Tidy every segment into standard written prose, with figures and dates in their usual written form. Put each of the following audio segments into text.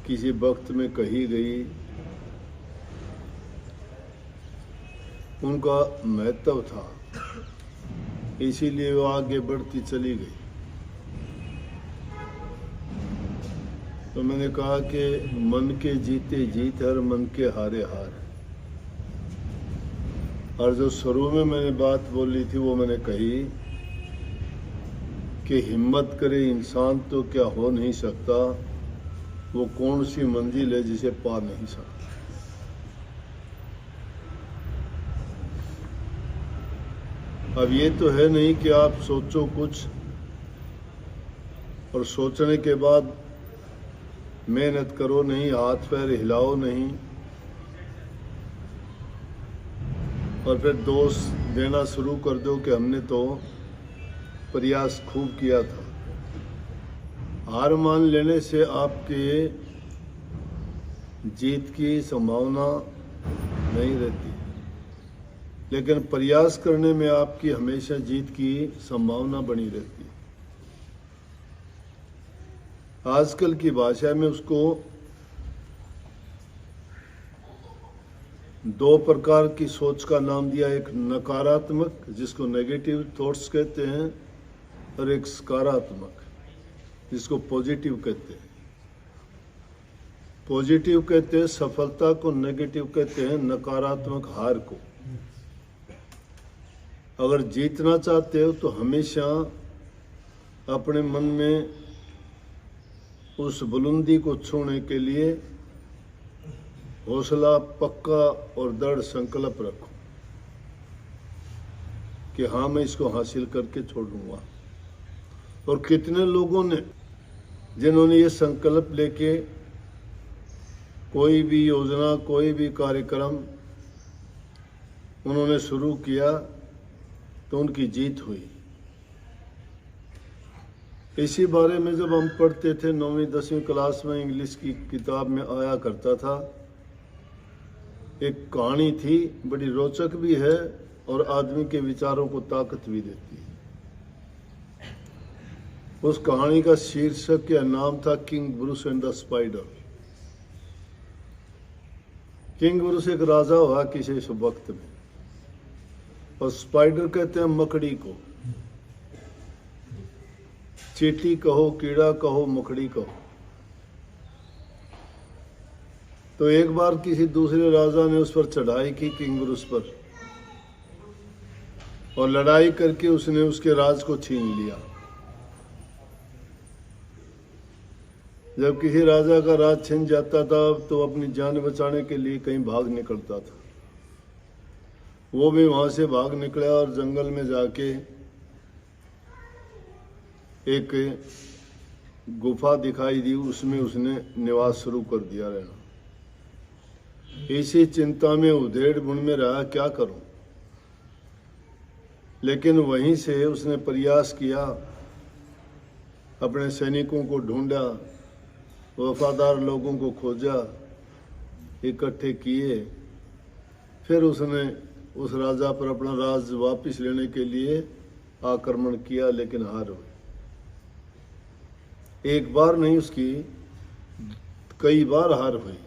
किसी वक्त में कही गई, उनका महत्व था, इसीलिए वो आगे बढ़ती चली गई। तो मैंने कहा कि मन के जीते जीत और मन के हारे हार। और जो शुरू में मैंने बात बोली थी वो मैंने कही कि हिम्मत करे इंसान तो क्या हो नहीं सकता, वो कौन सी मंजिल है जिसे पा नहीं सकता। अब ये तो है नहीं कि आप सोचो कुछ और सोचने के बाद मेहनत करो नहीं, हाथ पैर हिलाओ नहीं और फिर दोष देना शुरू कर दो कि हमने तो प्रयास खूब किया था। हार मान लेने से आपके जीत की संभावना नहीं रहती, लेकिन प्रयास करने में आपकी हमेशा जीत की संभावना बनी रहती है। आजकल की भाषा में उसको दो प्रकार की सोच का नाम दिया, एक नकारात्मक जिसको नेगेटिव थॉट्स कहते हैं और एक सकारात्मक जिसको पॉजिटिव कहते हैं। पॉजिटिव कहते हैं सफलता को, नेगेटिव कहते हैं नकारात्मक हार को। अगर जीतना चाहते हो तो हमेशा अपने मन में उस बुलंदी को छूने के लिए हौसला पक्का और दृढ़ संकल्प रखो कि हाँ मैं इसको हासिल करके छोड़ूंगा। और कितने लोगों ने जिन्होंने ये संकल्प लेके कोई भी योजना, कोई भी कार्यक्रम उन्होंने शुरू किया तो उनकी जीत हुई। इसी बारे में जब हम पढ़ते थे 9वीं 10वीं क्लास में, इंग्लिश की किताब में आया करता था, एक कहानी थी, बड़ी रोचक भी है और आदमी के विचारों को ताकत भी देती है। उस कहानी का शीर्षक या नाम था king Bruce and the spider. King Bruce एक राजा हुआ किसी वक्त में, और स्पाइडर कहते हैं मकड़ी को। चींटी कहो, कीड़ा कहो, मकड़ी कहो। तो एक बार किसी दूसरे राजा ने उस पर चढ़ाई की, किंग ब्रूस पर, और लड़ाई करके उसने उसके राज को छीन लिया। जब किसी राजा का राज छिन जाता था तो अपनी जान बचाने के लिए कहीं भाग निकलता था। वो भी वहां से भाग निकला और जंगल में जाके एक गुफा दिखाई दी, उसमें उसने निवास शुरू कर दिया रहना। इसी चिंता में उधेड़ बुन में रहा, क्या करूं। लेकिन वहीं से उसने प्रयास किया, अपने सैनिकों को ढूंढा, वफादार लोगों को खोजा, इकट्ठे किए, फिर उसने उस राजा पर अपना राज वापस लेने के लिए आक्रमण किया, लेकिन हार हुई। एक बार नहीं, उसकी कई बार हार हुई।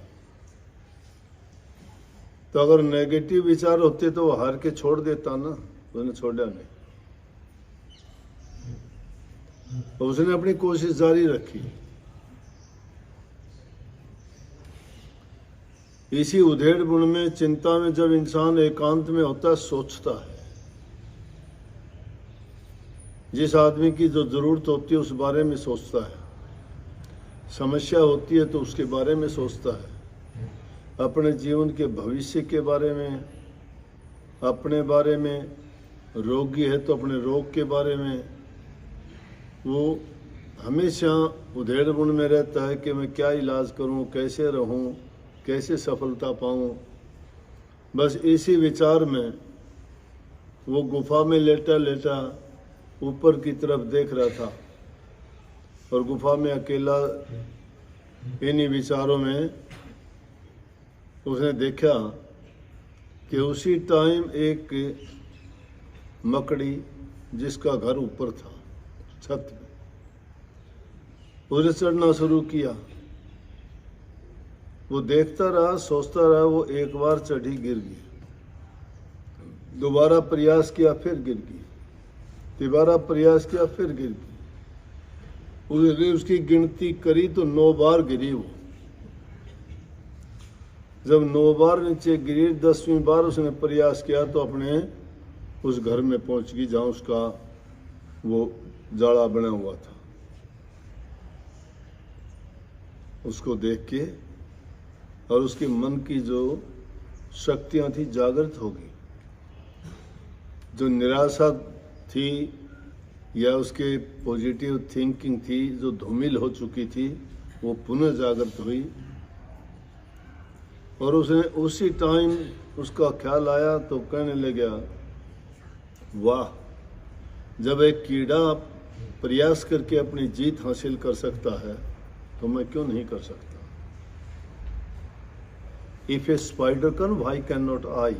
तो अगर नेगेटिव विचार होते तो वो हार के छोड़ देता ना, उसने छोड़ा नहीं। तो उसने अपनी कोशिश जारी रखी। इसी उधेड़ बुन में, चिंता में, जब इंसान एकांत में होता है, सोचता है। जिस आदमी की जो जरूरत होती है उस बारे में सोचता है, समस्या होती है तो उसके बारे में सोचता है, अपने जीवन के भविष्य के बारे में, अपने बारे में, रोगी है तो अपने रोग के बारे में। वो हमेशा उधेड़ बुन में रहता है कि मैं क्या इलाज करूं, कैसे रहूं, कैसे सफलता पाऊं। बस इसी विचार में वो गुफा में लेटा लेटा ऊपर की तरफ देख रहा था, और गुफा में अकेला इन्हीं विचारों में उसने देखा कि उसी टाइम एक मकड़ी, जिसका घर ऊपर था छत में, उसने चढ़ना शुरू किया। वो देखता रहा, सोचता रहा, वो एक बार चढ़ी गिर गई, दोबारा प्रयास किया फिर गिर गई, दोबारा प्रयास किया फिर गिर गई। उसने उसकी गिनती करी तो 9 बार गिरी वो। जब 9 बार नीचे गिरी, 10वीं बार उसने प्रयास किया तो अपने उस घर में पहुंच गई जहां उसका वो जाड़ा बना हुआ था। उसको देख के और उसके मन की जो शक्तियां थी जागृत हो गई। जो निराशा थी या उसके पॉजिटिव थिंकिंग थी जो धूमिल हो चुकी थी, वो पुनः जागृत हुई। और उसने उसी टाइम उसका ख्याल आया तो कहने लगा, वाह, जब एक कीड़ा प्रयास करके अपनी जीत हासिल कर सकता है तो मैं क्यों नहीं कर सकता। If a spider can why can not I,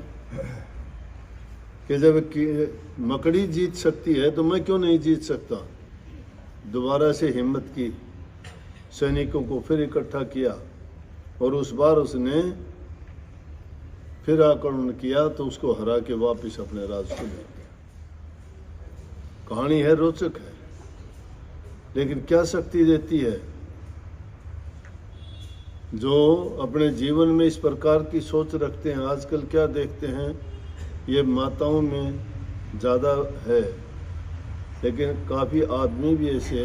कि जब मकड़ी जीत सकती है तो मैं क्यों नहीं जीत सकता। दोबारा से हिम्मत की, सैनिकों को फिर इकट्ठा किया और उस बार उसने फिर आक्रमण किया तो उसको हरा के वापस अपने राज को ले गया। कहानी है, रोचक है, लेकिन क्या शक्ति देती है। जो अपने जीवन में इस प्रकार की सोच रखते हैं, आजकल क्या देखते हैं, ये माताओं में ज़्यादा है, लेकिन काफ़ी आदमी भी ऐसे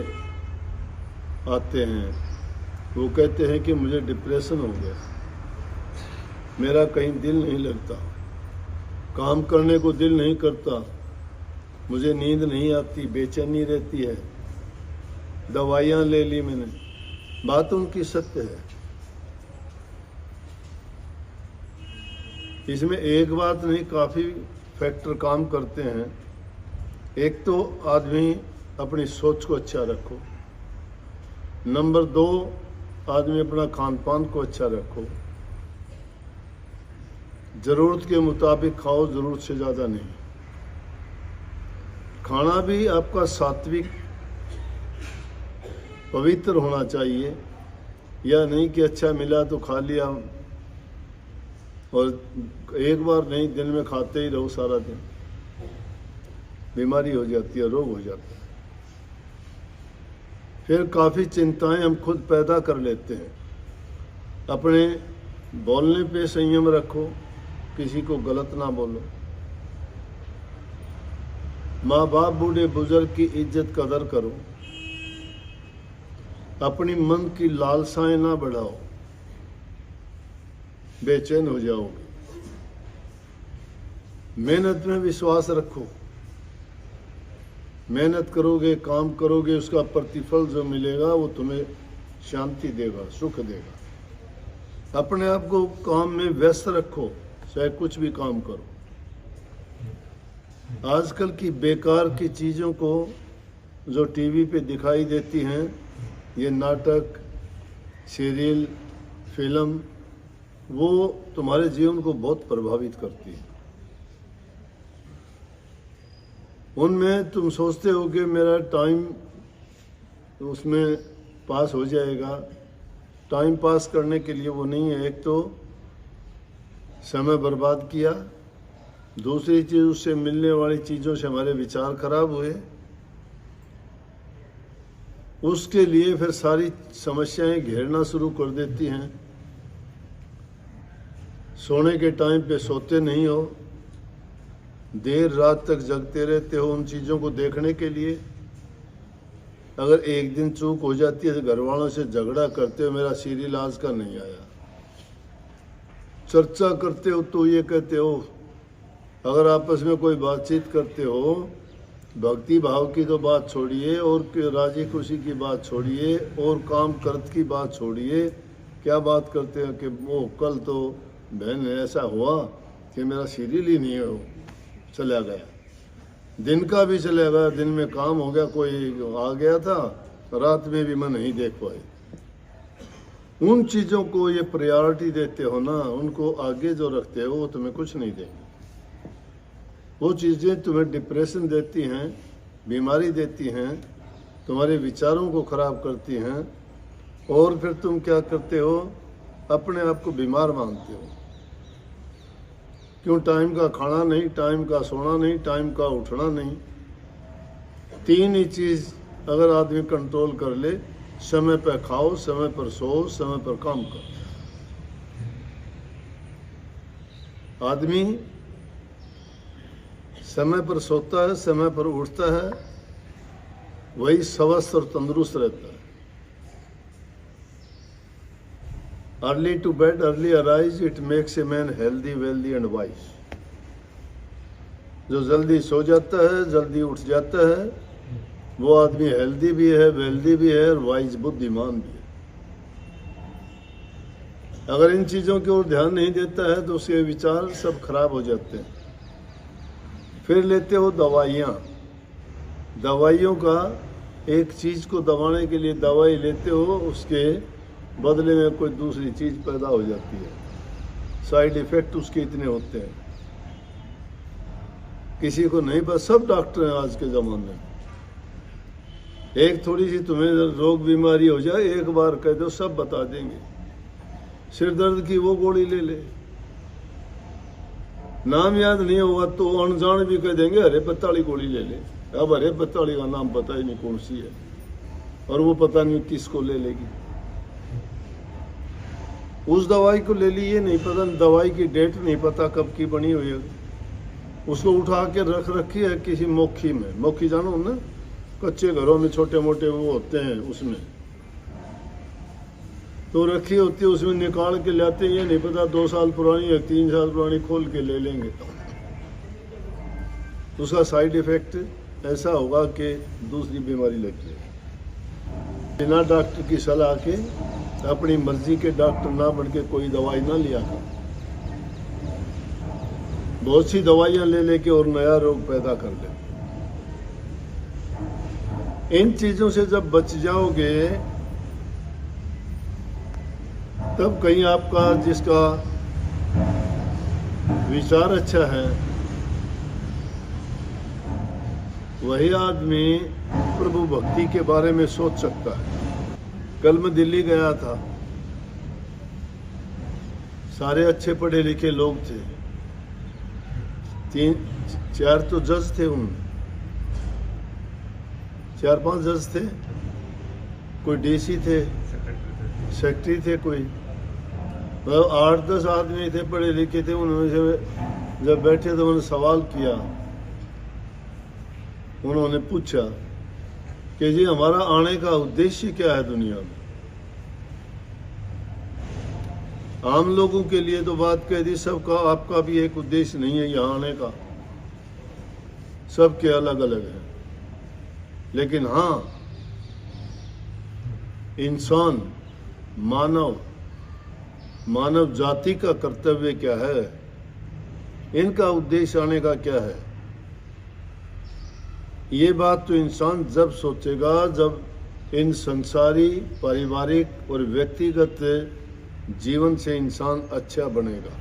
आते हैं। वो कहते हैं कि मुझे डिप्रेशन हो गया, मेरा कहीं दिल नहीं लगता, काम करने को दिल नहीं करता, मुझे नींद नहीं आती, बेचैनी रहती है, दवाइयाँ ले ली मैंने। बात उनकी सत्य है। इसमें एक बात नहीं, काफ़ी फैक्टर काम करते हैं। एक तो आदमी अपनी सोच को अच्छा रखो, नंबर 2 आदमी अपना खान पान को अच्छा रखो, ज़रूरत के मुताबिक खाओ, ज़रूरत से ज़्यादा नहीं। खाना भी आपका सात्विक पवित्र होना चाहिए, या नहीं कि अच्छा मिला तो खा लिया और एक बार नहीं, दिन में खाते ही रहो सारा दिन, बीमारी हो जाती है, रोग हो जाता है। फिर काफ़ी चिंताएं हम खुद पैदा कर लेते हैं। अपने बोलने पे संयम रखो, किसी को गलत ना बोलो। माँ बाप बूढ़े बुजुर्ग की इज्जत कदर करो। अपनी मन की लालसाएं ना बढ़ाओ, बेचैन हो जाओगे। मेहनत में विश्वास रखो, मेहनत करोगे, काम करोगे, उसका प्रतिफल जो मिलेगा वो तुम्हें शांति देगा, सुख देगा। अपने आप को काम में व्यस्त रखो, चाहे कुछ भी काम करो। आजकल की बेकार की चीज़ों को जो टीवी पे दिखाई देती हैं, ये नाटक, सीरियल, फिल्म, वो तुम्हारे जीवन को बहुत प्रभावित करती है। उनमें तुम सोचते हो कि मेरा टाइम उसमें पास हो जाएगा। टाइम पास करने के लिए वो नहीं है। एक तो समय बर्बाद किया, दूसरी चीज़ उससे मिलने वाली चीज़ों से हमारे विचार खराब हुए, उसके लिए फिर सारी समस्याएं घेरना शुरू कर देती हैं। सोने के टाइम पे सोते नहीं हो, देर रात तक जगते रहते हो उन चीज़ों को देखने के लिए। अगर एक दिन चूक हो जाती है तो घर वालों से झगड़ा करते हो, मेरा सीरियल आज का नहीं आया। चर्चा करते हो तो ये कहते हो, अगर आपस में कोई बातचीत करते हो, भक्ति भाव की तो बात छोड़िए और राजी खुशी की बात छोड़िए और काम कर्त की बात छोड़िए, क्या बात करते हैं कि वो कल तो बहन ऐसा हुआ कि मेरा सीरियल ही नहीं हो, चला गया। दिन का भी चला गया, दिन में काम हो गया, कोई आ गया था, रात में भी मैं नहीं देख पाई। उन चीज़ों को ये प्रायोरिटी देते हो ना, उनको आगे जो रखते हो वो तुम्हें कुछ नहीं देंगे। वो चीज़ें तुम्हें डिप्रेशन देती हैं, बीमारी देती हैं, तुम्हारे विचारों को ख़राब करती हैं। और फिर तुम क्या करते हो, अपने आप को बीमार मानते हो। क्यों? टाइम का खाना नहीं, टाइम का सोना नहीं, टाइम का उठना नहीं। तीन ही चीज अगर आदमी कंट्रोल कर ले, समय पर खाओ, समय पर सो, समय पर काम करो। आदमी समय पर सोता है, समय पर उठता है, वही स्वस्थ और तंदुरुस्त रहता है। Early to bed, early arise, it makes a man healthy, wealthy and wise. जो जल्दी सो जाता है, जल्दी उठ जाता है, वो आदमी हेल्दी भी है, वेल्दी भी है और वाइज, बुद्धिमान भी है। अगर इन चीजों की ओर ध्यान नहीं देता है तो उसके विचार सब खराब हो जाते हैं। फिर लेते हो दवाइयाँ। दवाइयों का, एक चीज को दबाने के लिए दवाई लेते हो, उसके बदले में कोई दूसरी चीज पैदा हो जाती है। साइड इफेक्ट उसके इतने होते हैं, किसी को नहीं पता। सब डॉक्टर हैं आज के जमाने में। एक थोड़ी सी तुम्हें रोग बीमारी हो जाए, एक बार कह दो, सब बता देंगे। सिर दर्द की वो गोली ले ले, नाम याद नहीं होगा तो अनजान भी कह देंगे हरे पत्ता वाली गोली ले ले। अब हरे पत्ता वाली का नाम पता ही नहीं कौन सी है, और वो पता नहीं किसको ले लेगी। उस दवाई को ले ली, ये नहीं पता, दवाई की डेट नहीं पता कब की बनी हुई है। उसको उठा के रख रखी है किसी मोखी में। मोखी जानो ना, कच्चे घरों में छोटे मोटे वो होते हैं, उसमें तो रखी होती है। उसमें निकाल के लाते हैं, ये नहीं पता 2 साल पुरानी है, 3 साल पुरानी, खोल के ले लेंगे। उसका साइड इफेक्ट ऐसा होगा कि दूसरी बीमारी लग जाएगी। बिना डॉक्टर की सलाह के, अपनी मर्जी के डॉक्टर ना बन के कोई दवाई ना लिया कर। बहुत सी दवाइयां ले लेके और नया रोग पैदा कर ले। इन चीजों से जब बच जाओगे, तब कहीं आपका, जिसका विचार अच्छा है, वही आदमी प्रभु भक्ति के बारे में सोच सकता है। कल मैं दिल्ली गया था, सारे अच्छे पढ़े लिखे लोग थे, 3-4 तो जज थे, उनमें 4-5 जज थे, कोई डीसी थे, सेक्रेटरी थे, कोई 8-10 आदमी थे पढ़े लिखे थे। उन्होंने से जब बैठे तो उन्होंने सवाल किया। उन्होंने पूछा कि जी हमारा आने का उद्देश्य क्या है दुनिया में। आम लोगों के लिए तो बात कह दी, सबका आपका भी एक उद्देश्य नहीं है यहाँ आने का, सबके अलग अलग है। लेकिन हाँ, इंसान, मानव जाति का कर्तव्य क्या है, इनका उद्देश्य आने का क्या है, ये बात तो इंसान जब सोचेगा जब इन संसारी, पारिवारिक और व्यक्तिगत जीवन से इंसान अच्छा बनेगा।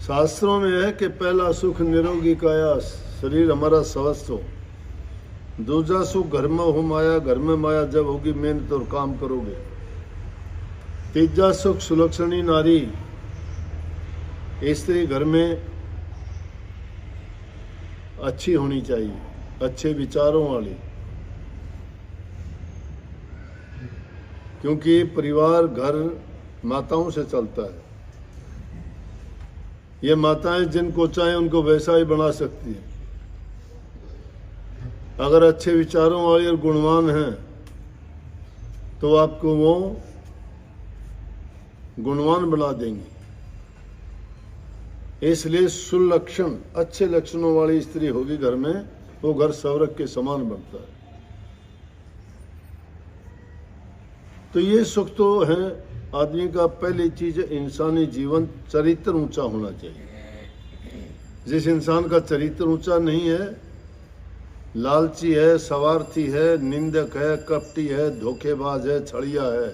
शास्त्रों में है कि पहला सुख निरोगी काया, शरीर हमारा स्वस्थ हो। दूसरा सुख घर में हो माया, घर में माया जब होगी मेहनत और काम करोगे। तीसरा सुख सुलक्षणी नारी, स्त्री घर में अच्छी होनी चाहिए, अच्छे विचारों वाली, क्योंकि परिवार, घर माताओं से चलता है। ये माताएं जिनको चाहे उनको वैसा ही बना सकती है। अगर अच्छे विचारों वाली और गुणवान हैं तो आपको वो गुणवान बना देंगी। इसलिए सुलक्षण, अच्छे लक्षणों वाली स्त्री होगी घर में, वो घर स्वर्ग के समान बनता है। तो ये सुख तो है आदमी का। पहली चीज, इंसानी जीवन चरित्र ऊंचा होना चाहिए। जिस इंसान का चरित्र ऊंचा नहीं है, लालची है, स्वार्थी है, निंदक है, कपटी है, धोखेबाज है, छड़िया है।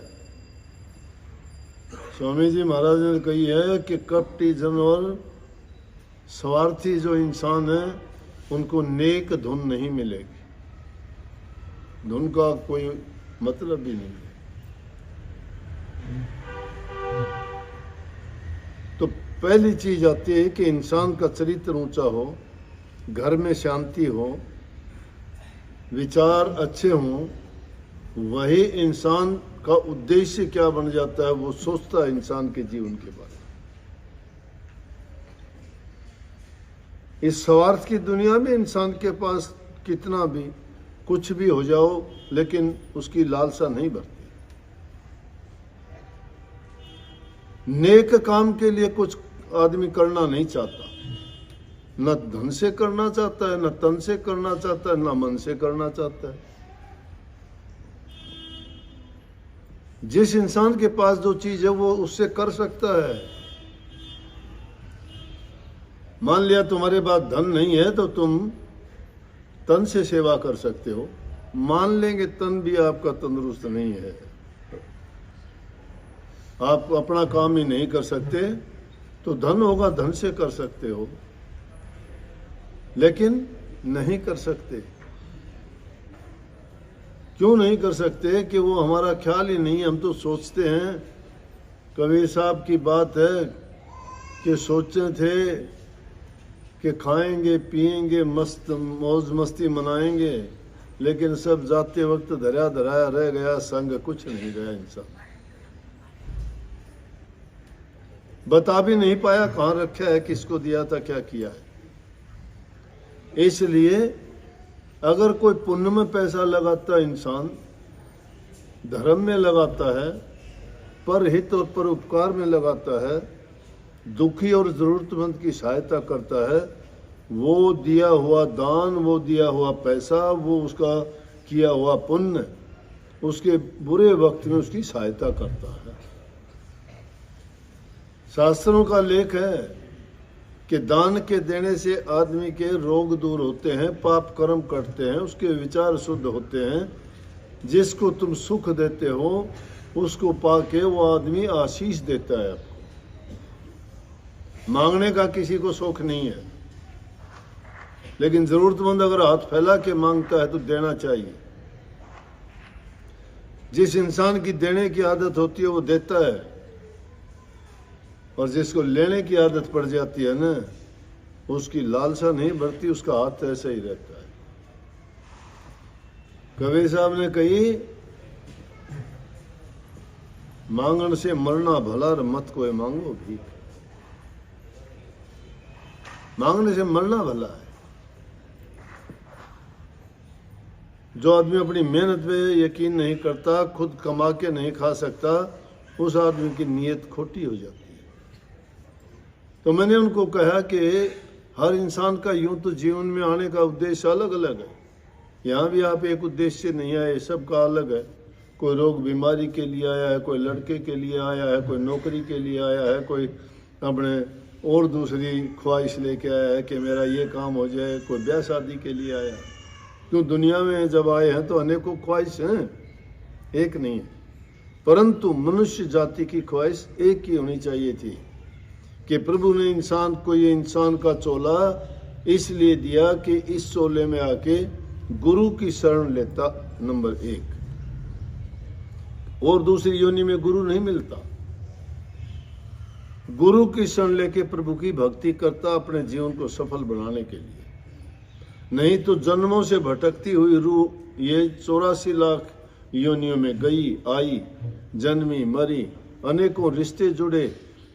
स्वामी जी महाराज ने कही है कि कपटी जानवर, स्वार्थी जो इंसान है, उनको नेक धुन नहीं मिलेगी। धुन का कोई मतलब भी नहीं है। तो पहली चीज आती है कि इंसान का चरित्र ऊंचा हो, घर में शांति हो, विचार अच्छे हों, वही इंसान का उद्देश्य क्या बन जाता है, वो सोचता है इंसान के जीवन के बारे में। इस स्वार्थ की दुनिया में इंसान के पास कितना भी कुछ भी हो जाओ, लेकिन उसकी लालसा नहीं बढ़ती। नेक काम के लिए कुछ आदमी करना नहीं चाहता, न धन से करना चाहता है, न तन से करना चाहता है, न मन से करना चाहता है। जिस इंसान के पास जो चीज है वो उससे कर सकता है। मान लिया तुम्हारे पास धन नहीं है तो तुम तन से सेवा कर सकते हो। मान लेंगे तन भी आपका तंदुरुस्त नहीं है, आप अपना काम ही नहीं कर सकते, तो धन होगा, धन से कर सकते हो, लेकिन नहीं कर सकते। क्यों नहीं कर सकते? कि वो हमारा ख्याल ही नहीं। हम तो सोचते हैं, कबीर साहब की बात है कि सोचे थे कि खाएंगे पिएंगे मस्त मौज मस्ती मनाएंगे, लेकिन सब जाते वक्त धरा धराया रह गया, संग कुछ नहीं रहा। इंसान बता भी नहीं पाया कहाँ रखा है, किसको दिया था, क्या किया है। इसलिए अगर कोई पुण्य में पैसा लगाता है, इंसान धर्म में लगाता है, परहित और परोपकार में लगाता है, दुखी और जरूरतमंद की सहायता करता है, वो दिया हुआ दान, वो दिया हुआ पैसा, वो उसका किया हुआ पुण्य उसके बुरे वक्त में उसकी सहायता करता है। शास्त्रों का लेख है कि दान के देने से आदमी के रोग दूर होते हैं, पाप कर्म कटते हैं, उसके विचार शुद्ध होते हैं। जिसको तुम सुख देते हो उसको पाके वो आदमी आशीष देता है आपको। मांगने का किसी को शौक नहीं है, लेकिन जरूरतमंद अगर हाथ फैला के मांगता है तो देना चाहिए। जिस इंसान की देने की आदत होती है वो देता है, और जिसको लेने की आदत पड़ जाती है ना, उसकी लालसा नहीं बढ़ती, उसका हाथ ऐसा ही रहता है। कबीर साहब ने कही, मांगन से मरना भला मत कोई मांगो भीख। मांगने से मरना भला है। जो आदमी अपनी मेहनत पे यकीन नहीं करता, खुद कमा के नहीं खा सकता, उस आदमी की नीयत खोटी हो जाती है। तो मैंने उनको कहा कि हर इंसान का यूं तो जीवन में आने का उद्देश्य अलग अलग है। यहाँ भी आप एक उद्देश्य से नहीं आए, सबका अलग है। कोई रोग बीमारी के लिए आया है, कोई लड़के के लिए आया है, कोई नौकरी के लिए आया है, कोई अपने और दूसरी ख्वाहिश लेके आया है कि मेरा ये काम हो जाए, कोई ब्याह शादी के लिए आया है। क्यों दुनिया में जब आए हैं तो अनेकों ख्वाहिश हैं, एक नहीं है। परंतु मनुष्य जाति की ख्वाहिश एक ही होनी चाहिए थी कि प्रभु ने इंसान को ये इंसान का चोला इसलिए दिया कि इस चोले में आके गुरु की शरण लेता, नंबर 1। और दूसरी योनि में गुरु नहीं मिलता। गुरु की शरण लेके प्रभु की भक्ति करता अपने जीवन को सफल बनाने के लिए। नहीं तो जन्मों से भटकती हुई रूह ये 84 लाख योनियों में गई आई, जन्मी मरी, अनेकों रिश्ते जुड़े,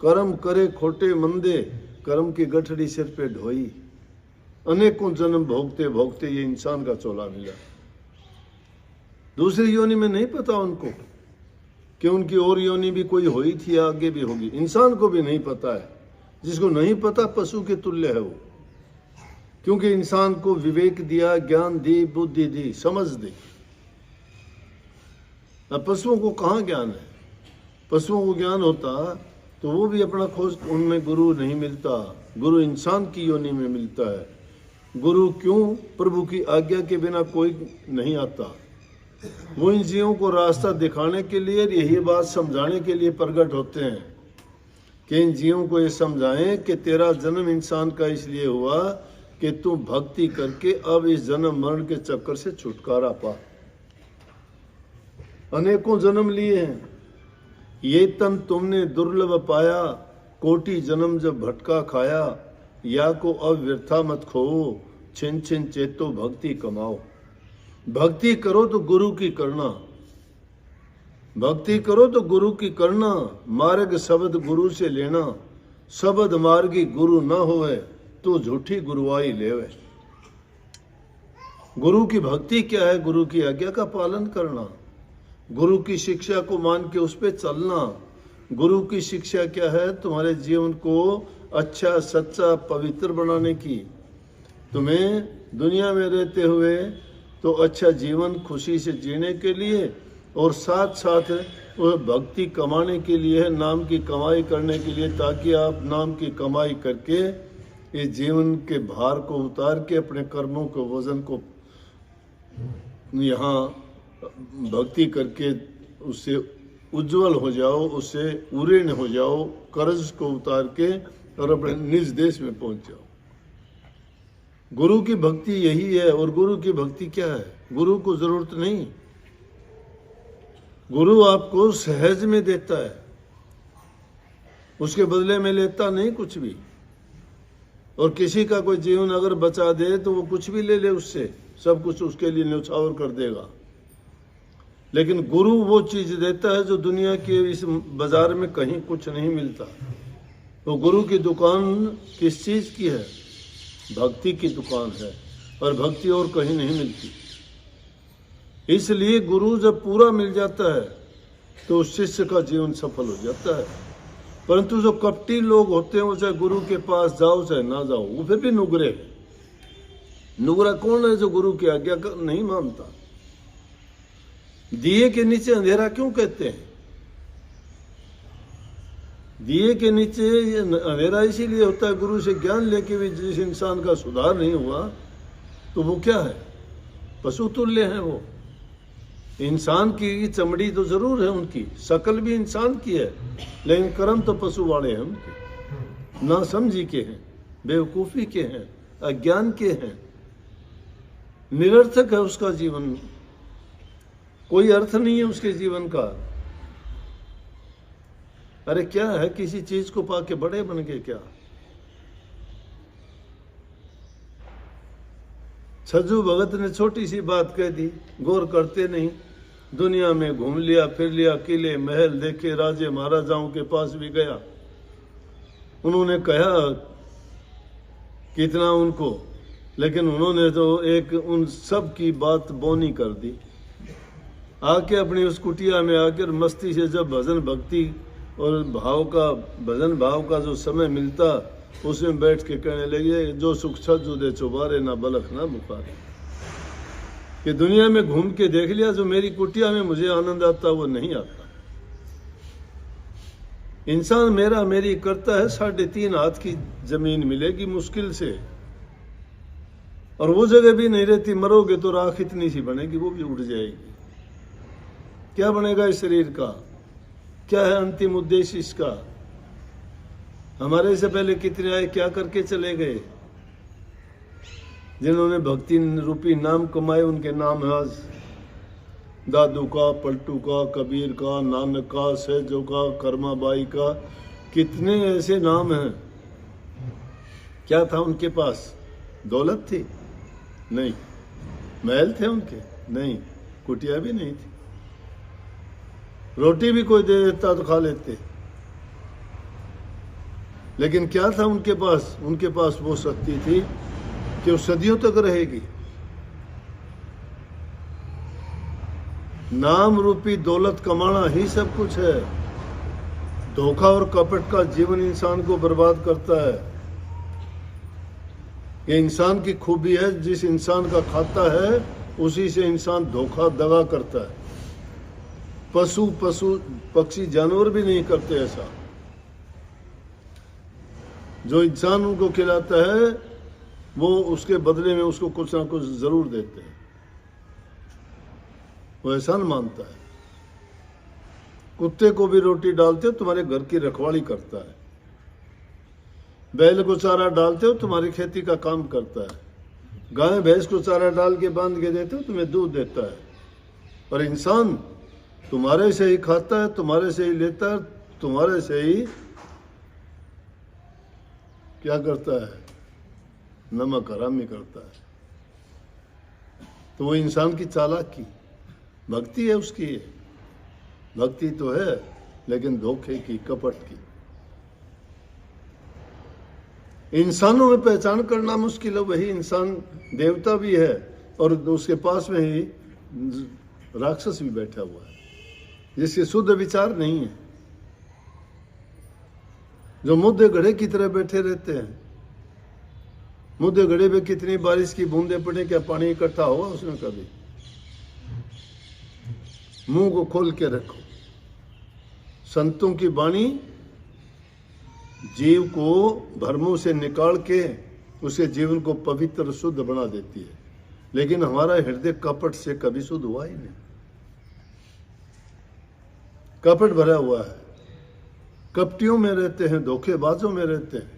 कर्म करे खोटे मंदे, कर्म की गठड़ी सिर पे ढोई, अनेकों जन्म भोगते भोगते ये इंसान का चोला मिला। दूसरी योनि में नहीं पता उनको कि उनकी और योनि भी कोई हुई थी, आगे भी होगी। इंसान को भी नहीं पता है। जिसको नहीं पता पशु के तुल्य है वो, क्योंकि इंसान को विवेक दिया, ज्ञान दी, बुद्धि दी, समझ दी। अब पशुओं को कहाँ ज्ञान है? पशुओं को ज्ञान होता तो वो भी अपना खोज, उनमें गुरु नहीं मिलता। गुरु इंसान की योनि में मिलता है। गुरु क्यों? प्रभु की आज्ञा के बिना कोई नहीं आता। वो इन जीवों को रास्ता दिखाने के लिए, यही बात समझाने के लिए प्रकट होते हैं कि इन जीवों को ये समझाएं कि तेरा जन्म इंसान का इसलिए हुआ कि तू भक्ति करके अब इस जन्म मरण के चक्कर से छुटकारा पा। अनेकों जन्म लिए हैं। ये तन तुमने दुर्लभ पाया, कोटि जन्म जब भटका खाया। या को अब व्यर्था मत खोओ, छिन छिन चेतो भक्ति कमाओ। भक्ति करो तो गुरु की करना, भक्ति करो तो गुरु की करना। मार्ग शब्द गुरु से लेना, शब्द मार्गी गुरु न होवे, तो झूठी गुरुआई लेवे। गुरु की भक्ति क्या है? गुरु की आज्ञा का पालन करना, गुरु की शिक्षा को मान के उस पर चलना। गुरु की शिक्षा क्या है? तुम्हारे जीवन को अच्छा, सच्चा, पवित्र बनाने की। तुम्हें दुनिया में रहते हुए तो अच्छा जीवन खुशी से जीने के लिए, और साथ साथ वह भक्ति कमाने के लिए है, नाम की कमाई करने के लिए, ताकि आप नाम की कमाई करके इस जीवन के भार को उतार के अपने कर्मों के वजन को यहाँ भक्ति करके उससे उज्जवल हो जाओ, उससे उऋण हो जाओ, कर्ज को उतार के और अपने निज देश में पहुंच जाओ। गुरु की भक्ति यही है। और गुरु की भक्ति क्या है? गुरु को जरूरत नहीं, गुरु आपको सहज में देता है, उसके बदले में लेता नहीं कुछ भी। और किसी का कोई जीवन अगर बचा दे तो वो कुछ भी ले ले उससे, सब कुछ उसके लिए न्यौछावर कर देगा। लेकिन गुरु वो चीज देता है जो दुनिया के इस बाजार में कहीं कुछ नहीं मिलता। तो गुरु की दुकान किस चीज की है? भक्ति की दुकान है, और भक्ति और कहीं नहीं मिलती। इसलिए गुरु जब पूरा मिल जाता है तो उस शिष्य का जीवन सफल हो जाता है। परंतु जो कपटी लोग होते हैं, वो चाहे गुरु के पास जाओ चाहे ना जाओ, वो फिर भी नुगरे। नुगरा कौन है? जो गुरु की आज्ञा का नहीं मानता। दिए के नीचे अंधेरा क्यों कहते हैं? दिए के नीचे अंधेरा इसीलिए होता है, गुरु से ज्ञान लेके भी जिस इंसान का सुधार नहीं हुआ तो वो क्या है? पशु तुल्य है। वो इंसान की चमड़ी तो जरूर है, उनकी शकल भी इंसान की है, लेकिन कर्म तो पशु वाले हैं उनके, ना समझी के हैं, बेवकूफी के हैं, अज्ञान के हैं। निरर्थक है उसका जीवन, कोई अर्थ नहीं है उसके जीवन का। अरे क्या है? किसी चीज को पाके बड़े बन गए क्या? छज्जू भगत ने छोटी सी बात कह दी, गौर करते नहीं। दुनिया में घूम लिया, फिर लिया, किले महल देखे, राजे महाराजाओं के पास भी गया। उन्होंने कहा कितना उनको, लेकिन उन्होंने तो एक उन सब की बात बोनी कर दी। आके अपनी उस कुटिया में आकर मस्ती से जब भजन भक्ति और भाव का, भजन भाव का जो समय मिलता, उसमें बैठ के कहने लगे, जो सुख छज्जू दे चुबारे, ना बलख ना बुखारे। कि दुनिया में घूम के देख लिया, जो मेरी कुटिया में मुझे आनंद आता वो नहीं आता। इंसान मेरा मेरी करता है, 3.5 हाथ की जमीन मिलेगी मुश्किल से, और वो जगह भी नहीं रहती। मरोगे तो राख इतनी सी बनेगी, वो भी उड़ जाएगी। क्या बनेगा इस शरीर का? क्या है अंतिम उद्देश्य इसका? हमारे से पहले कितने आए, क्या करके चले गए? जिन्होंने भक्ति रूपी नाम कमाए, उनके नाम है आज दादू का, पलटू का, कबीर का, नानक का, सहजो का, कर्माबाई का, कितने ऐसे नाम हैं। क्या था उनके पास? दौलत थी? नहीं। महल थे उनके? नहीं। कुटिया भी नहीं थी। रोटी भी कोई दे देता तो खा लेते। लेकिन क्या था उनके पास? उनके पास वो शक्ति थी कि वो सदियों तक रहेगी। नाम रूपी दौलत कमाना ही सब कुछ है। धोखा और कपट का जीवन इंसान को बर्बाद करता है। ये इंसान की खूबी है, जिस इंसान का खाता है उसी से इंसान धोखा दगा करता है। पशु पक्षी जानवर भी नहीं करते ऐसा। जो इंसान उनको खिलाता है वो उसके बदले में उसको कुछ ना कुछ जरूर देते हैं, वो एहसान मानता है। कुत्ते को भी रोटी डालते हो तुम्हारे घर की रखवाली करता है। बैल को चारा डालते हो तुम्हारी खेती का काम करता है। गाय भैंस को चारा डाल के बांध के देते हो तुम्हें दूध देता है। और इंसान तुम्हारे से ही खाता है, तुम्हारे से ही लेता है, तुम्हारे से ही क्या करता है, नमक हरामी करता है। तो वो इंसान की चालाकी, भक्ति है उसकी, है भक्ति तो है लेकिन धोखे की, कपट की। इंसानों में पहचान करना मुश्किल है, वही इंसान देवता भी है और उसके पास में ही राक्षस भी बैठा हुआ है जिसके शुद्ध विचार नहीं है, जो मुद्दे घड़े की तरह बैठे रहते हैं। मुद्दे घड़े पे कितनी बारिश की बूंदें पड़े, क्या पानी इकट्ठा हुआ उसमें कभी? मुंह को खोल के रखो। संतों की वाणी जीव को भ्रमों से निकाल के उसके जीवन को पवित्र शुद्ध बना देती है, लेकिन हमारा हृदय कपट से कभी शुद्ध हुआ ही नहीं, कपट भरा हुआ है, कपटियों में रहते हैं, धोखेबाजों में रहते हैं।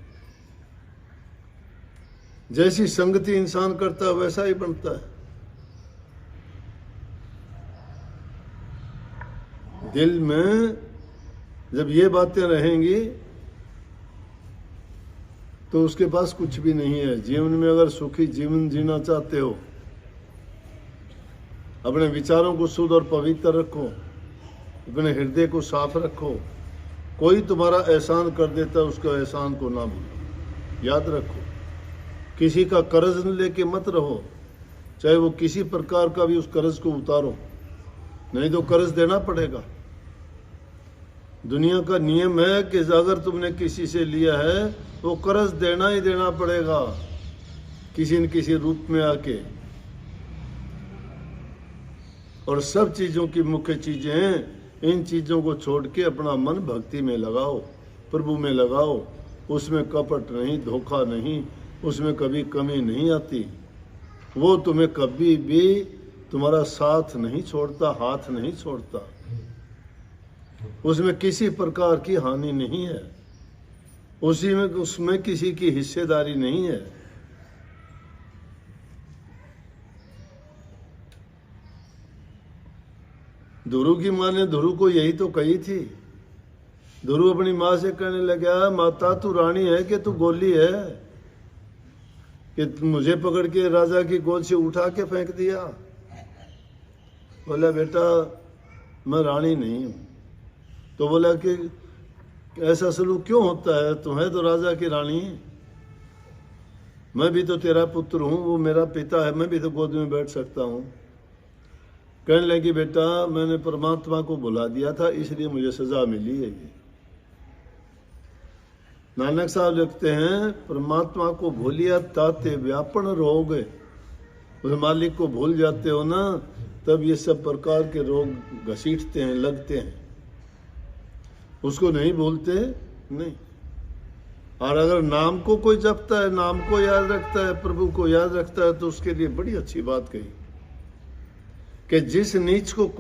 जैसी संगति इंसान करता है वैसा ही बनता है। दिल में जब ये बातें रहेंगी तो उसके पास कुछ भी नहीं है। जीवन में अगर सुखी जीवन जीना चाहते हो, अपने विचारों को शुद्ध और पवित्र रखो, अपने हृदय को साफ रखो। कोई तुम्हारा एहसान कर देता है, उसका एहसान को ना भूलो, याद रखो। किसी का कर्ज लेके मत रहो, चाहे वो किसी प्रकार का भी, उस कर्ज को उतारो, नहीं तो कर्ज देना पड़ेगा। दुनिया का नियम है कि अगर तुमने किसी से लिया है वो कर्ज देना ही देना पड़ेगा, किसी न किसी रूप में आके। और सब चीजों की मुख्य चीजें हैं, इन चीजों को छोड़ के अपना मन भक्ति में लगाओ, प्रभु में लगाओ। उसमें कपट नहीं, धोखा नहीं, उसमें कभी कमी नहीं आती। वो तुम्हें कभी भी तुम्हारा साथ नहीं छोड़ता, हाथ नहीं छोड़ता। उसमें किसी प्रकार की हानि नहीं है, उसमें किसी की हिस्सेदारी नहीं है। ध्रुव की माँ ने ध्रुव को यही तो कही थी। ध्रुव अपनी माँ से कहने लगा, माता तू रानी है कि तू गोली है, कि मुझे पकड़ के राजा की गोद से उठा के फेंक दिया? बोला बेटा मैं रानी नहीं हूं। तो बोला कि ऐसा सलूक क्यों होता है, तुम्हें तो राजा की रानी, मैं भी तो तेरा पुत्र हूं, वो मेरा पिता है, मैं भी तो गोद में बैठ सकता हूं। कहने लगी बेटा मैंने परमात्मा को भुला दिया था, इसलिए मुझे सजा मिली है। ये नानक साहब लिखते हैं, परमात्मा को भूलिया ताते व्यापन रोग। उस मालिक को भूल जाते हो ना, तब ये सब प्रकार के रोग घसीटते हैं, लगते हैं। उसको नहीं भूलते नहीं। और अगर नाम को कोई जपता है, नाम को याद रखता है, प्रभु को याद रखता है, तो उसके लिए बड़ी अच्छी बात कही कि जिस नीच को